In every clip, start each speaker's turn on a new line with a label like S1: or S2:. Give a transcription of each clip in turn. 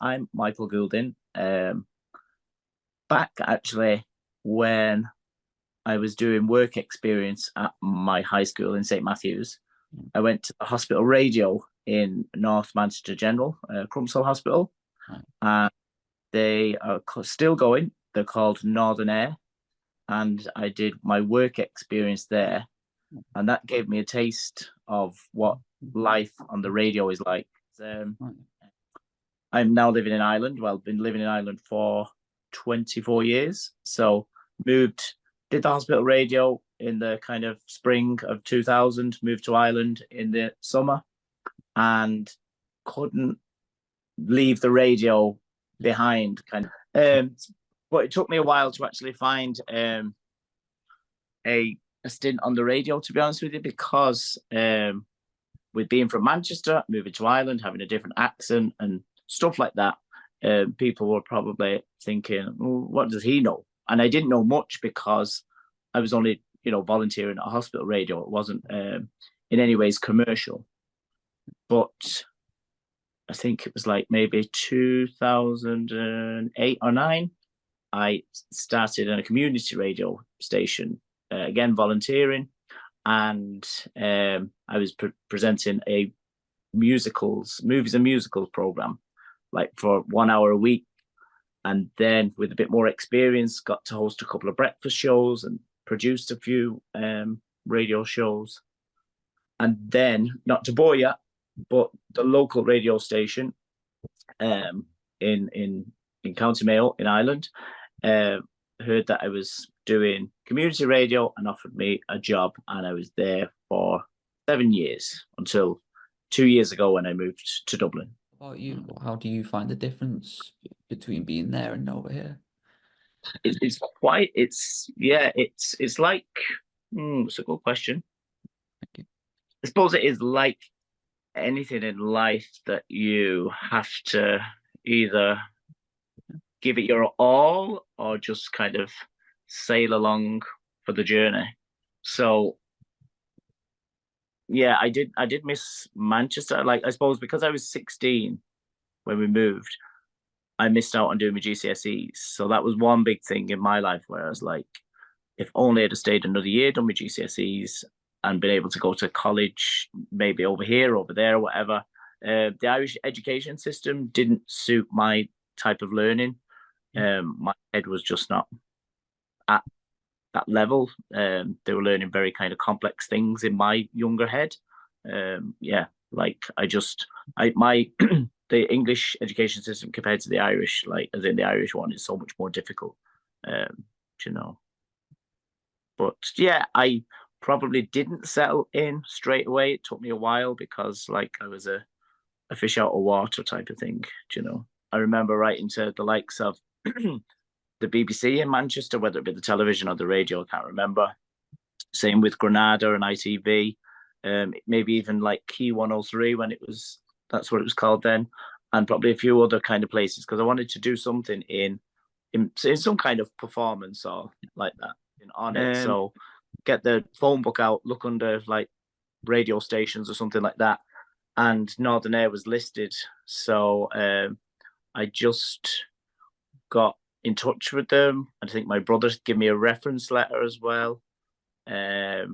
S1: I'm Michael Goulding. Back actually when I was doing work experience at my high school in St Matthews, I went to the hospital radio in North Manchester General, Crumpsall Hospital,
S2: Right.
S1: and they are still going. They're called Northern Air, and I did my work experience there, and that gave me a taste of what life on the radio is like. Um,
S2: Right.
S1: I'm now living in Ireland. Well, been living in Ireland for 24 years. So moved, did the hospital radio in the kind of spring of 2000, moved to Ireland in the summer, and couldn't leave the radio behind. But it took me a while to actually find a stint on the radio, to be honest with you, because with being from Manchester, moving to Ireland, having a different accent and stuff like that, people were probably thinking, well, what does he know? And I didn't know much because I was only, volunteering at a hospital radio. It wasn't in any ways commercial. But I think it was like maybe 2008 or 9, I started in a community radio station, again, volunteering. And I was presenting a movies and musicals program, like for 1 hour a week. And then with a bit more experience, got to host a couple of breakfast shows and produced a few radio shows. And then, not to bore you, but the local radio station in County Mayo in Ireland heard that I was doing community radio and offered me a job, and I was there for 7 years until 2 years ago when I moved to Dublin.
S2: How about you? How do you find the difference between being there and over here?
S1: It's like it's a good question.
S2: Thank you.
S1: I suppose it is like anything in life that you have to either give it your all or just kind of sail along for the journey. So yeah, I did miss Manchester. Like, I suppose because I was 16 when we moved, I missed out on doing my GCSEs. So that was one big thing in my life where I was like, if only I'd have stayed another year, done my GCSEs, and been able to go to college, maybe over here, over there, whatever. The Irish education system didn't suit my type of learning. My head was just not at that level. They were learning very kind of complex things in my younger head. Like my the English education system compared to the Irish, like as in the Irish one, is so much more difficult. Um, you know, but yeah, I probably didn't settle in straight away. It took me a while because like I was a fish out of water type of thing. I remember writing to the likes of the BBC in Manchester, whether it be the television or the radio, I can't remember. Same with Granada and ITV, maybe even like Key 103 when that's what it was called then, and probably a few other kind of places because I wanted to do something in some kind of performance or like that on it. So get the phone book out, look under like radio stations or something like that, and Northern Air was listed. So I just got in touch with them. I think my brother gave me a reference letter as well. Yeah,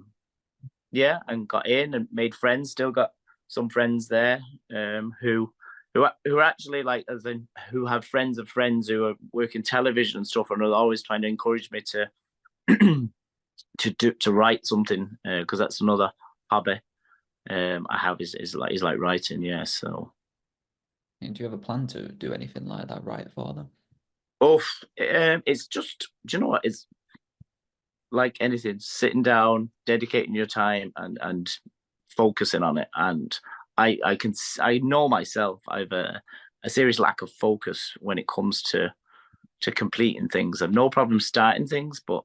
S1: and got in and made friends. Still got some friends there who are actually like as in who have friends of friends who are working television and stuff and are always trying to encourage me to to write something because that's another hobby I have is like writing. Yeah, so.
S2: And do you have a plan to do anything like that, write for them?
S1: Oh, it's just, do you know what? It's like anything, sitting down, dedicating your time and focusing on it. And I know myself, I have a serious lack of focus when it comes to completing things. I've no problem starting things, but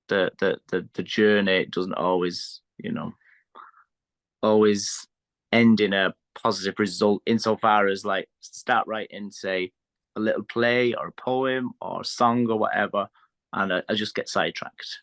S1: the journey doesn't always, always end in a positive result insofar as like start writing, say, a little play or a poem or a song or whatever, and I just get sidetracked,